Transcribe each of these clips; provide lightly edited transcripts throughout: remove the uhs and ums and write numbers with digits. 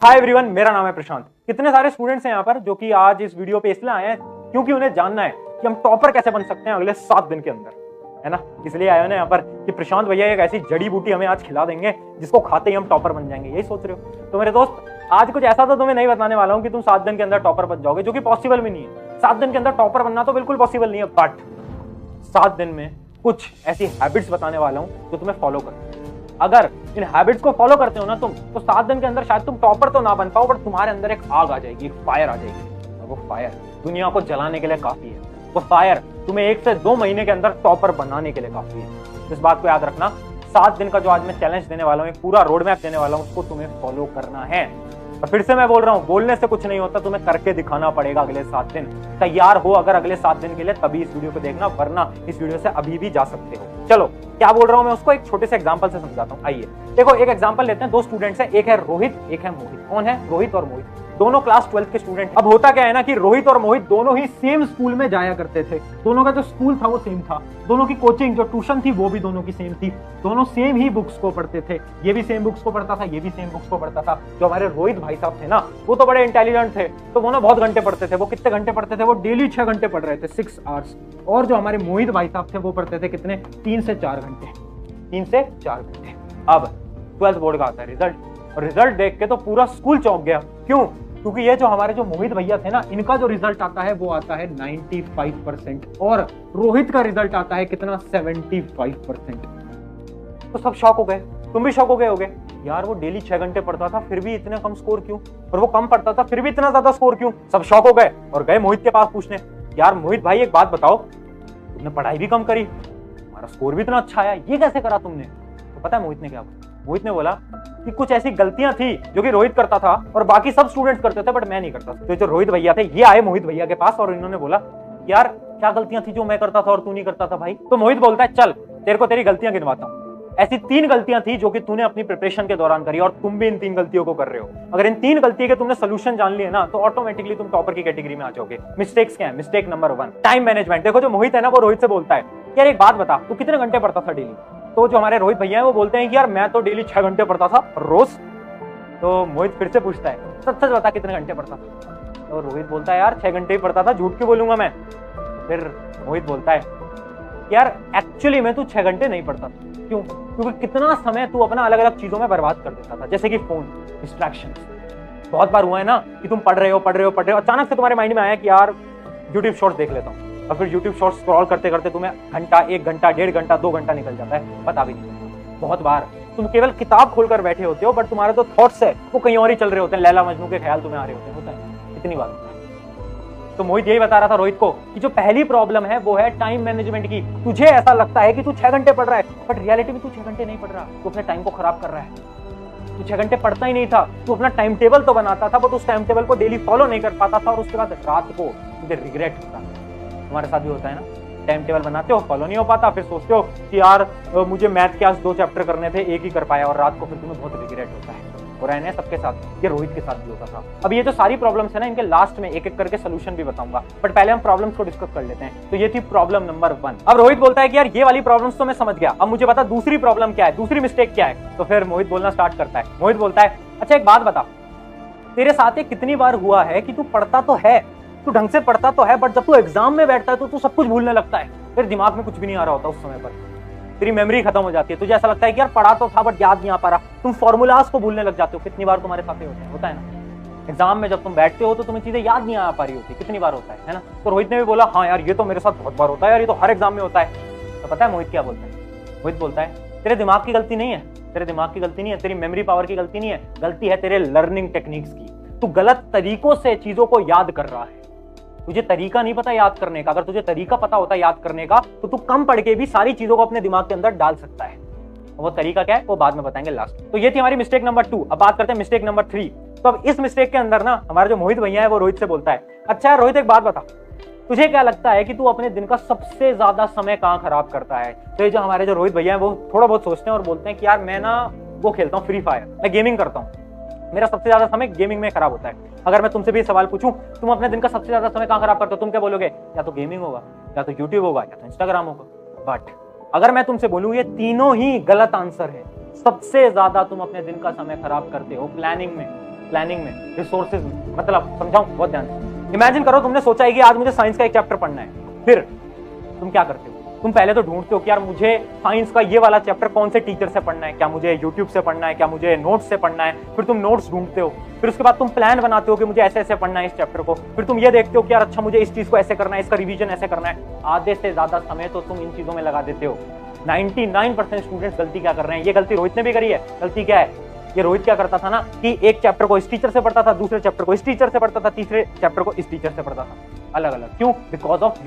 Hi everyone, मेरा नाम है प्रशांत। कितने सारे स्टूडेंट्स हैं यहाँ पर जो कि आज इस वीडियो पे इसलिए आए हैं क्योंकि उन्हें जानना है कि हम टॉपर कैसे बन सकते हैं अगले 7 दिन के अंदर, है ना। इसलिए आए हैं यहाँ पर कि प्रशांत भैया एक ऐसी जड़ी बूटी हमें आज खिला देंगे जिसको खाते ही हम टॉपर बन जाएंगे। यही सोच रहे हो? तो मेरे दोस्त, आज कुछ ऐसा तो तुम्हें नहीं बताने वाला हूँ कि तुम 7 दिन के अंदर टॉपर बन जाओगे, जो कि पॉसिबल भी नहीं है। 7 दिन के अंदर टॉपर बनना तो बिल्कुल पॉसिबल नहीं है, बट 7 दिन में कुछ ऐसी हैबिट्स बताने वाला हूँ जो तुम्हें फॉलो करनी है। अगर इन हैबिट्स को फॉलो करते हो ना तुम, तो 7 दिन के अंदर शायद तुम टॉपर तो ना बन पाओ, बट तुम्हारे अंदर एक आग आ जाएगी, एक फायर आ जाएगी। और वो फायर दुनिया को जलाने के लिए काफी है। वो फायर तुम्हें 1 से 2 महीने के अंदर टॉपर बनाने के लिए काफी है। इस बात को याद रखना। 7 दिन का जो आज मैं चैलेंज देने वाला हूँ, एक पूरा रोड मैप देने वाला हूँ, उसको तुम्हें फॉलो करना है। और फिर से मैं बोल रहा हूँ, बोलने से कुछ नहीं होता, तुम्हें करके दिखाना पड़ेगा। अगले 7 दिन तैयार हो अगर अगले 7 दिन के लिए, तभी इस वीडियो को देखना, वरना इस वीडियो से अभी भी जा सकते हो। चलो, क्या बोल रहा हूं मैं उसको एक छोटे से एग्जांपल से समझाता हूं। आइए देखो, एक एग्जांपल लेते हैं। 2 स्टूडेंट्स हैं, एक है रोहित, एक है मोहित। कौन है? रोहित और मोहित, दोनों क्लास 12th के स्टूडेंट। अब होता क्या है ना कि रोहित और मोहित दोनों ही सेम स्कूल में जाया करते थे। दोनों का जो स्कूल था वो सेम था, दोनों की कोचिंग जो ट्यूशन थी वो भी दोनों की सेम थी, दोनों सेम ही बुक्स को पढ़ते थे। ये भी सेम बुक्स को पढ़ता था, ये भी सेम बुक्स को पढ़ता था। जो हमारे रोहित भाई साहब थे ना, वो तो बड़े इंटेलिजेंट थे, तो वो ना बहुत घंटे पढ़ते थे। वो कितने घंटे पढ़ते थे? वो डेली 6 घंटे पढ़ रहे थे, 6 आवर्स। और जो हमारे मोहित भाई साहब थे वो पढ़ते थे कितने? 3 से 4 घंटे, 3 से 4 घंटे। अब 12th बोर्ड का आता है रिजल्ट, और रिजल्ट देख के तो पूरा स्कूल चौंक गया। क्यों? क्योंकि ये जो हमारे जो मोहित भैया थे ना, इनका जो रिजल्ट आता है वो आता है 95%, और रोहित का रिजल्ट आता है कितना? 75%। तो सब शॉक हो गए। तुम भी शॉक हो गए होगे, यार वो डेली 6 घंटे पढ़ता था फिर भी इतना कम स्कोर क्यों, और वो कम पढ़ता था फिर भी इतना ज्यादा स्कोर क्यों? सब शॉक हो गए और गए मोहित के पास पूछने, यार मोहित भाई एक बात बताओ, तुमने पढ़ाई भी कम करी, हमारा स्कोर भी इतना अच्छा आया, ये कैसे करा तुमने? तो पता है मोहित ने क्या बोला? मोहित ने बोला कि कुछ ऐसी गलतियां थी जो कि रोहित करता था और बाकी सब स्टूडेंट्स करते थे, बट मैं नहीं करता था। तो जो रोहित भैया थे, ये आए मोहित भैया के पास और इन्होंने बोला, यार क्या गलतियां थी जो मैं करता था और तू नहीं करता था भाई? तो मोहित बोलता है, चल तेरे को तेरी गलतियां गिनवाता हूं। ऐसी 3 गलतियां थी जो कि तूने अपनी प्रिपरेशन के दौरान करी, और तुम भी इन 3 गलतियों को कर रहे हो। अगर इन 3 गलतियों के तुमने सोल्यूशन जान लिए ना, तो ऑटोमेटिकली तुम टॉपर की कैटेगरी में आ जाओगे। मिस्टेक्स क्या है? Mistake number 1, time management. देखो, जो मोहित है ना, वो रोहित से बोलता है, यार एक बात बता, तू कितने घंटे पढ़ता था डेली? तो जो हमारे रोहित भैया है वो बोलते हैं कि यार मैं तो डेली 6 घंटे पढ़ता था रोज। तो मोहित फिर से पूछता है, सच सच बता कितने घंटे पढ़ता था? तो रोहित बोलता है, यार 6 घंटे ही पढ़ता था, झूठ क्यों बोलूंगा मैं? फिर मोहित बोलता है, यार एक्चुअली में तू 6 घंटे नहीं पढ़ता था। क्यों? क्योंकि कितना समय तू अपना अलग अलग चीजों में बर्बाद कर देता था, जैसे कि फोन, डिस्ट्रैक्शन। बहुत बार हुआ है ना कि तुम पढ़ रहे हो, अचानक से तुम्हारे माइंड में आया कि यार यूट्यूब शॉर्ट्स देख लेता हूँ, और फिर यूट्यूब शॉर्ट्स स्क्रॉल करते करते तुम्हें घंटा, 1 घंटा, 1.5 घंटा, 2 घंटा निकल जाता है, पता भी नहीं चलता। बहुत बार तुम केवल किताब खोलकर बैठे होते हो, बट तुम्हारे जो थॉट्स है वो कहीं और ही चल रहे होते हैं, लैला मजनू के ख्याल तुम्हें आ रहे होते हैं। होता है, कितनी बार होता है। तो मोहित यही बता रहा था रोहित को कि जो पहली प्रॉब्लम है वो है टाइम मैनेजमेंट की। तुझे ऐसा लगता है कि तू 6 घंटे पढ़ रहा है, बट रियलिटी में तू 6 घंटे नहीं पढ़ रहा, तू अपने टाइम को खराब कर रहा है। तू 6 घंटे पढ़ता ही नहीं था, तू अपना टाइम टेबल तो बनाता था, बट उस टाइम टेबल को डेली फॉलो नहीं कर पाता था, और उसके बाद रात को तुझे रिग्रेट होता। तुम्हारे साथ भी होता है ना, टाइम टेबल बनाते हो, फॉलो नहीं हो पाता, फिर सोचते हो कि यार मुझे मैथ के आज 2 चैप्टर करने थे, 1 ही कर पाया, और रात को फिर तुम्हें बहुत रिग्रेट होता है। हो रहा है ना सबके साथ, ये रोहित के साथ भी होता था। अब ये जो सारी प्रॉब्लम्स है ना, इनके लास्ट में एक एक करके सोल्यूशन भी बताऊंगा, बट पहले हम प्रॉब्लम्स को डिस्कस कर लेते हैं। तो ये थी प्रॉब्लम नंबर 1। अब रोहित बोलता है कि यार ये वाली प्रॉब्लम्स तो मैं समझ गया, अब मुझे बता दूसरी प्रॉब्लम क्या है, दूसरी मिस्टेक क्या है? तो फिर मोहित बोलना स्टार्ट करता है। मोहित बोलता है, अच्छा एक बात बता, तेरे साथ ये कितनी बार हुआ है कि तू पढ़ता तो है, तू ढंग से पढ़ता तो है, बट जब तू एग्जाम में बैठता है तो तू सब कुछ भूलने लगता है, फिर दिमाग में कुछ भी नहीं आ रहा होता उस समय पर, तेरी मेमोरी खत्म हो जाती है, तुझे ऐसा लगता है कि यार पढ़ा तो था बट याद नहीं आ पा रहा, तुम फॉर्मूलाज को भूलने लग जाते हो। कितनी बार तुम्हारे साथ होता है ना, एग्जाम में जब तुम बैठते हो तो तुम्हें चीजें याद नहीं आ पा रही होती, कितनी बार होता है ना। तो रोहित ने भी बोला, हाँ यार ये तो मेरे साथ बहुत बार होता है यार, ये तो हर एग्जाम में होता है। तो पता है मोहित क्या बोलता है? मोहित बोलता है, तेरे दिमाग की गलती नहीं है, तेरे दिमाग की गलती नहीं है, तेरी मेमोरी पावर की गलती नहीं है, गलती है तेरे लर्निंग टेक्निक्स की। तू गलत तरीकों से चीजों को याद कर रहा है, तुझे तरीका नहीं पता याद करने का। अगर तुझे तरीका पता होता याद करने का, तो तू कम पढ़ के भी सारी चीजों को अपने दिमाग के अंदर डाल सकता है। वो तरीका क्या है वो बाद में बताएंगे लास्ट। तो ये थी हमारी मिस्टेक नंबर 2। अब बात करते हैं मिस्टेक नंबर 3। तो अब इस मिस्टेक के अंदर ना, हमारा जो मोहित भैया है वो रोहित से बोलता है, अच्छा रोहित एक बात बता, तुझे क्या लगता है कि तू अपने दिन का सबसे ज्यादा समय कहाँ खराब करता है? तो ये जो हमारे जो रोहित भैया है वो थोड़ा बहुत सोचते हैं और बोलते हैं कि यार मैं ना वो खेलता हूँ फ्री फायर, मैं गेमिंग करता हूँ, मेरा सबसे ज्यादा समय गेमिंग में खराब होता है। अगर मैं तुमसे भी सवाल पूछूं, तुम अपने दिन का सबसे ज्यादा समय कहां खराब करते हो, तुम क्या बोलोगे? या तो गेमिंग होगा, या तो यूट्यूब होगा, या तो इंस्टाग्राम होगा। बट अगर मैं तुमसे बोलूं ये तीनों ही गलत आंसर है। सबसे ज्यादा तुम अपने दिन का समय खराब करते हो प्लानिंग में, प्लानिंग में, रिसोर्सेज में। मतलब समझाऊं बहुत ध्यान से। इमेजिन करो तुमने सोचा है कि आज मुझे साइंस का एक चैप्टर पढ़ना है, फिर तुम क्या करते हो? तुम पहले तो ढूंढते हो कि यार मुझे साइंस का ये वाला चैप्टर कौन से टीचर से पढ़ना है, क्या मुझे यूट्यूब से पढ़ना है, क्या मुझे नोट्स से पढ़ना है। फिर तुम नोट्स ढूंढते हो, फिर उसके बाद तुम प्लान बनाते हो कि मुझे ऐसे ऐसे पढ़ना है इस चैप्टर को। फिर तुम ये देखते हो कि यार अच्छा मुझे इस चीज को ऐसे करना है, इसका रिवीजन ऐसे करना है। आधे से ज्यादा समय तो तुम इन चीजों में लगा देते हो। 99% स्टूडेंट्स गलती क्या कर रहे हैं? ये गलती रोहित ने भी करी है। गलती क्या है? ये रोहित क्या करता था ना कि एक चैप्टर को इस टीचर से पढ़ता था, दूसरे चैप्टर को इस टीचर से पढ़ता था, तीसरे चैप्टर को इस टीचर से पढ़ता था, अलग अलग। क्यों? बिकॉज ऑफ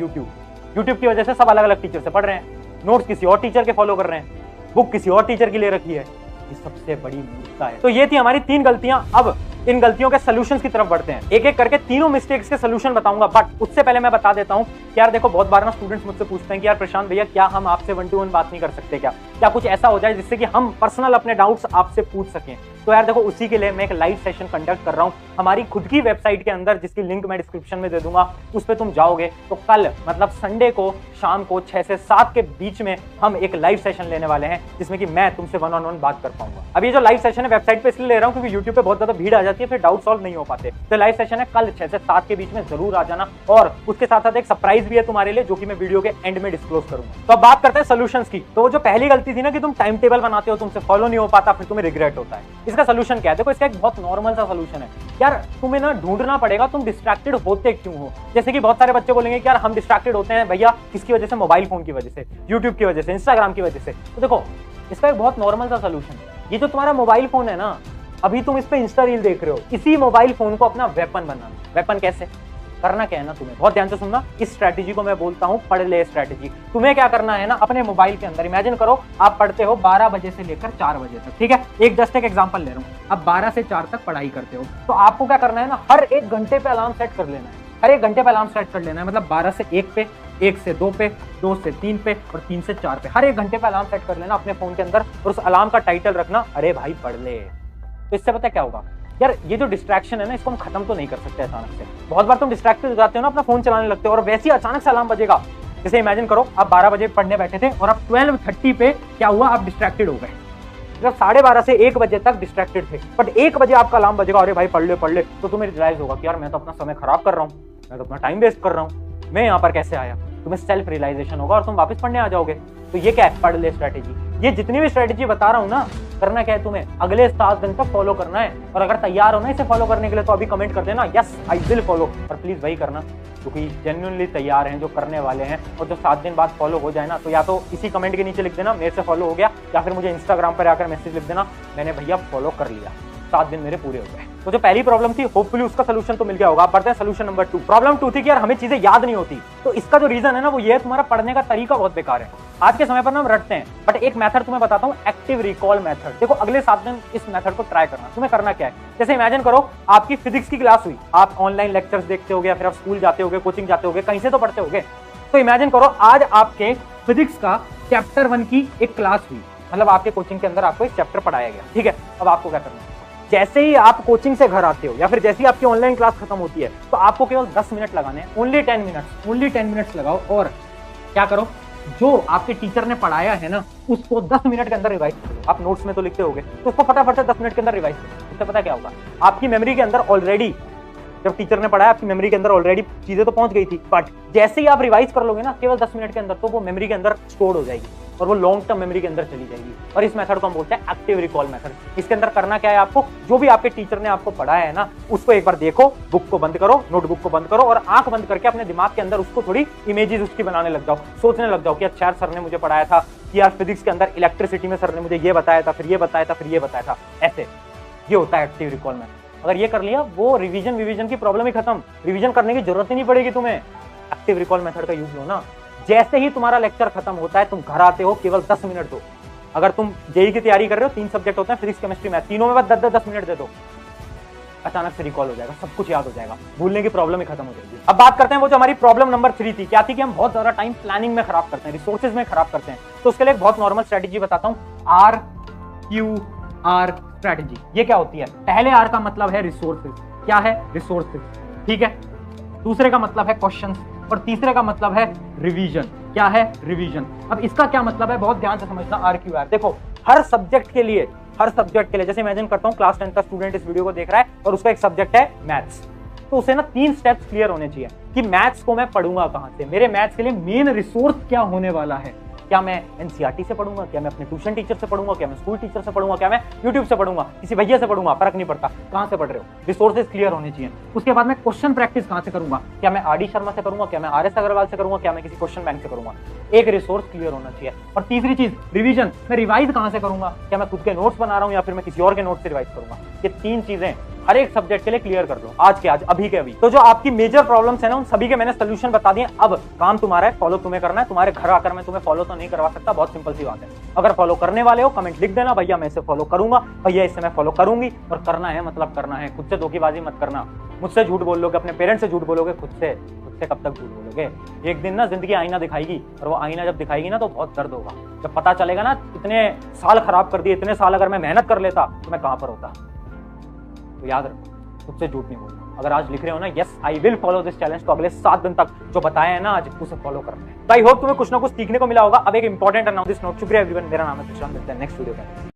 यूट्यूब की वजह से सब अलग अलग टीचर से पढ़ रहे हैं, नोट्स किसी और टीचर के फॉलो कर रहे हैं, बुक किसी और टीचर की ले रखी है। ये सबसे बड़ी मूर्खता है। तो ये थी हमारी 3 गलतियां। अब इन गलतियों के सॉल्यूशंस की तरफ बढ़ते हैं। एक एक करके तीनों मिस्टेक्स के सॉल्यूशन बताऊंगा, बट उससे पहले मैं बता देता हूं कि यार देखो, बहुत बार ना स्टूडेंट्स मुझसे पूछते हैं कि यार प्रशांत भैया, क्या हम आपसे 1 to 1 बात नहीं कर सकते? क्या कुछ ऐसा हो जाए जिससे कि हम पर्सनल अपने डाउट्स आपसे पूछ सकें? तो यार देखो, उसी के लिए मैं एक लाइव सेशन कंडक्ट कर रहा हूं हमारी खुद की वेबसाइट के अंदर, जिसकी लिंक मैं डिस्क्रिप्शन में दे दूंगा। उस पर तुम जाओगे तो कल मतलब संडे को शाम को 6 से 7 के बीच में हम एक लाइव सेशन लेने वाले हैं, जिसमें कि मैं तुमसे 1-on-1 बात कर पाऊंगा। अब ये जो लाइव सेशन है वेबसाइट पे इसलिए ले रहा हूं क्योंकि यूट्यूब पे बहुत ज्यादा भीड़ आ जाती है, फिर डाउट सॉल्व नहीं हो पाते। तो लाइव सेशन है कल 6 से 7 के बीच में, जरूर आ जाना। और उसके साथ साथ एक सरप्राइज भी है तुम्हारे लिए, जो कि मैं वीडियो के एंड में डिस्क्लोज करूंगा। तो अब बात करते हैं सॉल्यूशंस की। तो जो पहली गलती थी ना कि तुम टाइम टेबल बनाते हो, तुमसे फॉलो नहीं हो पाता, फिर तुम्हें रिग्रेट होता है। इसका सॉल्यूशन क्या है? देखो, इसका एक बहुत नॉर्मल सा सॉल्यूशन है यार। तुम्हें ना ढूंढना पड़ेगा तुम डिस्ट्रैक्टेड होते क्यों हो। जैसे कि बहुत सारे बच्चे बोलेंगे कि यार हम डिस्ट्रैक्टेड होते हैं भैया किसकी वजह से? मोबाइल फोन की वजह से, यूट्यूब की वजह से, इंस्टाग्राम की वजह से। तो देखो, इसका एक बहुत नॉर्मल सा सॉल्यूशन है। ये जो तुम्हारा मोबाइल फोन है ना, अभी तुम इस पे इंस्टा रील देख रहे हो, इसी मोबाइल फोन को अपना वेपन बनाना। वेपन कैसे करना? क्या है ना, तुम्हें बहुत ध्यान से सुनना। इस स्ट्रैटेजी को मैं बोलता हूं पढ़ ले स्ट्रैटेजी। तुम्हें क्या करना है ना, अपने मोबाइल के अंदर इमेजिन करो आप पढ़ते हो 12 बजे से लेकर 4 बजे तक, ठीक है? एक जस्ट एक एग्जांपल ले रहा हूं। अब 12 से 4 तक पढ़ाई करते हो, तो आपको क्या करना है ना, हर 1 घंटे पे अलार्म सेट कर लेना है। हर 1 घंटे पे अलार्म सेट कर लेना है। मतलब 12 से 1 पे, 1 से 2 पे, 2 से 3 पे और 3 से 4 पे हर 1 घंटे पे अलार्म सेट कर लेना अपने फोन के अंदर। और उस अलार्म का टाइटल रखना, अरे भाई पढ़ ले। तो इससे पता क्या होगा यार, ये जो डिस्ट्रैक्शन है ना, इसको हम खत्म तो नहीं कर सकते अचानक से। बहुत बार तुम डिस्ट्रैक्टेड हो जाते हो ना, अपना फोन चलाने लगते हो और वैसे ही अचानक से अलार्म बजेगा। जैसे इमेजिन करो आप 12 बजे पढ़ने बैठे थे और अब 12:30 पे क्या हुआ, आप डिस्ट्रैक्टेड हो गए। जब 12:30 से 1 बजे तक डिस्ट्रैक्टेड थे, बट 1 बजे आपका अलार्म बजेगा, अरे भाई पढ़ ले, तो तुम्हें रियलाइज होगा कि यार मैं तो अपना समय खराब कर रहा हूँ, मैं तो अपना टाइम वेस्ट कर रहा हूँ, मैं यहाँ पर कैसे आया। तुम्हें सेल्फ रियलाइजेशन होगा और तुम वापस पढ़ने आ जाओगे। तो ये क्या है? पढ़ ले स्ट्रैटेजी। ये जितनी भी स्ट्रैटेजी बता रहा हूँ ना, करना क्या है तुम्हें? अगले 7 दिन तक फॉलो करना है। और अगर तैयार हो ना इसे फॉलो करने के लिए, तो अभी कमेंट कर देना यस आई विल फॉलो। और प्लीज वही करना क्योंकि जेन्युइनली तैयार हैं, जो करने वाले हैं। और जो 7 दिन बाद फॉलो हो जाए ना, तो या तो इसी कमेंट के नीचे लिख देना मेरे से फॉलो हो गया, या फिर मुझे इंस्टाग्राम पर आकर मैसेज लिख देना मैंने भैया फॉलो कर लिया, 7 दिन मेरे पूरे हो गए। तो जो पहली प्रॉब्लम थी, होपफुली उसका सॉल्यूशन तो मिल गया होगा। बढ़ते हैं सॉल्यूशन नंबर 2। प्रॉब्लम 2 थी कि यार हमें चीजें याद नहीं होती। तो इसका जो रीजन है ना, वो ये है तुम्हारा पढ़ने का तरीका बहुत बेकार है। आज के समय पर ना हम रटते हैं, बट एक मेथड तुम्हें बताता हूं, एक्टिव रिकॉल मेथड। देखो, अगले 7 दिन इस मेथड को ट्राई करना। तुम्हें करना क्या है? जैसे इमेजिन करो आपकी फिजिक्स की क्लास हुई, आप ऑनलाइन लेक्चर्स देखते होगे या फिर आप स्कूल जाते होगे, कोचिंग जाते होगे, कहीं से तो पढ़ते होगे। तो इमेजिन करो आज आपके फिजिक्स का चैप्टर 1 की एक क्लास हुई, मतलब आपके कोचिंग के अंदर आपको एक चैप्टर पढ़ाया गया, ठीक है? अब आपको क्या करना है? जैसे ही आप कोचिंग से घर आते हो या फिर जैसे ही आपकी ऑनलाइन क्लास खत्म होती है, तो आपको केवल 10 मिनट लगाने हैं। ओनली 10 मिनट्स लगाओ और क्या करो, जो आपके टीचर ने पढ़ाया है ना, उसको 10 मिनट के अंदर रिवाइज करो। आप नोट्स में तो लिखते होगे, तो उसको फटाफट से 10 मिनट के अंदर रिवाइज करो। इससे पता क्या होगा, आपकी मेमोरी के अंदर ऑलरेडी, जब टीचर ने पढ़ाया आपकी मेमोरी के अंदर ऑलरेडी चीजें तो पहुंच गई थी, बट जैसे ही आप रिवाइज कर लोगे ना केवल 10 मिनट के अंदर, तो वो मेमोरी के अंदर स्टोर हो जाएगी और वो लॉन्ग टर्म मेमोरी के अंदर चली जाएगी। और इस मेथड को हम बोलते हैं एक्टिव रिकॉल मेथड। इसके अंदर करना क्या है, आपको जो भी आपके टीचर ने आपको पढ़ाया है ना, उसको एक बार देखो, बुक को बंद करो, नोटबुक को बंद करो और आंख बंद करके अपने दिमाग के अंदर उसको थोड़ी इमेजेस उसकी बनाने लग जाओ। सोचने लग जाओ कि अच्छा सर ने मुझे पढ़ाया था कि यार फिजिक्स के अंदर इलेक्ट्रिसिटी में सर ने मुझे ये बताया था, फिर ये बताया था, फिर ये बताया था। ऐसे ये होता है एक्टिव रिकॉल मेथड। अगर ये कर लिया, वो रिवीजन की प्रॉब्लम ही खत्म। रिवीजन करने की जरूरत ही नहीं पड़ेगी तुम्हें। एक्टिव रिकॉल मेथड का यूज लो ना। जैसे ही तुम्हारा लेक्चर खत्म होता है, तुम घर आते हो, केवल 10 मिनट दो। अगर तुम जेईई की तैयारी कर रहे हो, 3 सब्जेक्ट होते हैं, फिजिक्स, केमिस्ट्री, मैथ, तीनों में बस 10-10 मिनट दे दो, अचानक से रिकॉल हो जाएगा, सब कुछ याद हो जाएगा, भूलने की प्रॉब्लम ही खत्म हो जाएगी। अब बात करते हैं वो जो हमारी प्रॉब्लम नंबर 3 थी। क्या थी कि हम बहुत ज्यादा टाइम प्लानिंग में खराब करते हैं, रिसोर्सेज में खराब करते हैं। तो उसके लिए एक बहुत नॉर्मल स्ट्रेटेजी बताता हूं, RQR स्ट्रेटेजी। ये क्या होती है? पहले R का मतलब है रिसोर्सेज। क्या है? रिसोर्सेज, ठीक है। दूसरे का मतलब है क्वेश्चंस और तीसरे का मतलब है रिवीजन। क्या है? रिवीजन। अब इसका क्या मतलब है, बहुत ध्यान से समझना। RQR देखो, हर सब्जेक्ट के लिए हर सब्जेक्ट के लिए। जैसे इमेजिन करता हूँ क्लास 10 का स्टूडेंट इस वीडियो को देख रहा है और उसका एक सब्जेक्ट है मैथ्स, तो उसे ना 3 स्टेप्स क्लियर होने चाहिए कि मैथ्स को मैं पढ़ूंगा कहां से, मेरे मैथ्स के लिए मेन रिसोर्स क्या होने वाला है। क्या मैं एनसीईआरटी से पढ़ूंगा, क्या मैं अपने ट्यूशन टीचर से पढ़ूंगा, क्या मैं स्कूल टीचर से पढ़ूंगा, क्या मैं यूट्यूब से पढ़ूंगा, किसी भैया से पढ़ूंगा, फर्क नहीं पड़ता कहां से पढ़ रहे हो, रिसोर्सेज क्लियर होने चाहिए। उसके बाद मैं क्वेश्चन प्रैक्टिस कहां से करूंगा, क्या मैं आर डी शर्मा से करूंगा, क्या मैं आर एस अग्रवाल से करूंगा, क्या मैं किसी क्वेश्चन बैंक से करूंगा। एक रिसोर्स क्लियर होना चाहिए। और तीसरी चीज रिवीजन, मैं रिवाइज कहां से करूंगा, क्या मैं खुद के नोट्स बना रहा हूं या फिर मैं किसी और के नोट्स से रिवाइज करूंगा। ये 3 चीजें हर एक सब्जेक्ट के लिए क्लियर कर दो आज के आज, अभी के अभी। तो जो आपकी मेजर प्रॉब्लम्स है ना, उन सभी के मैंने सोल्यूशन बता दिए। अब काम तुम्हारा है, फॉलो तुम्हें करना है। तुम्हारे घर आकर मैं तुम्हें फॉलो तो नहीं करवा सकता, बहुत सिंपल सी बात है। अगर फॉलो करने वाले हो कमेंट लिख देना, भैया मैं इसे फॉलो करूंगा, भैया इससे मैं फॉलो करूंगी। और करना है मतलब करना है, खुद से धोखेबाजी मत करना। मुझसे झूठ बोल लोगे, अपने पेरेंट्स से झूठ बोलोगे, खुद से कब तक झूठ बोलोगे। एक दिन ना जिंदगी आईना दिखाएगी, और वो आईना जब दिखाएगी ना तो बहुत दर्द होगा। जब पता चलेगा ना इतने साल खराब कर दिए, इतने साल अगर मैं मेहनत कर लेता तो मैं कहां पर होता। तो याद रखो, खुद से झूठ नहीं बोलना। अगर आज लिख रहे हो ना yes I will follow this challenge, तो अगले 7 दिन तक जो बताया है ना आज उसे फॉलो करना है। तो आई होप तुम्हें कुछ ना कुछ सीखने को मिला होगा। अब एक इंपॉर्टेंट अनाउंस नोट। शुक्रिया एवरीवन, मेरा नाम है प्रशांत, मिलते हैं नेक्स्ट वीडियो में।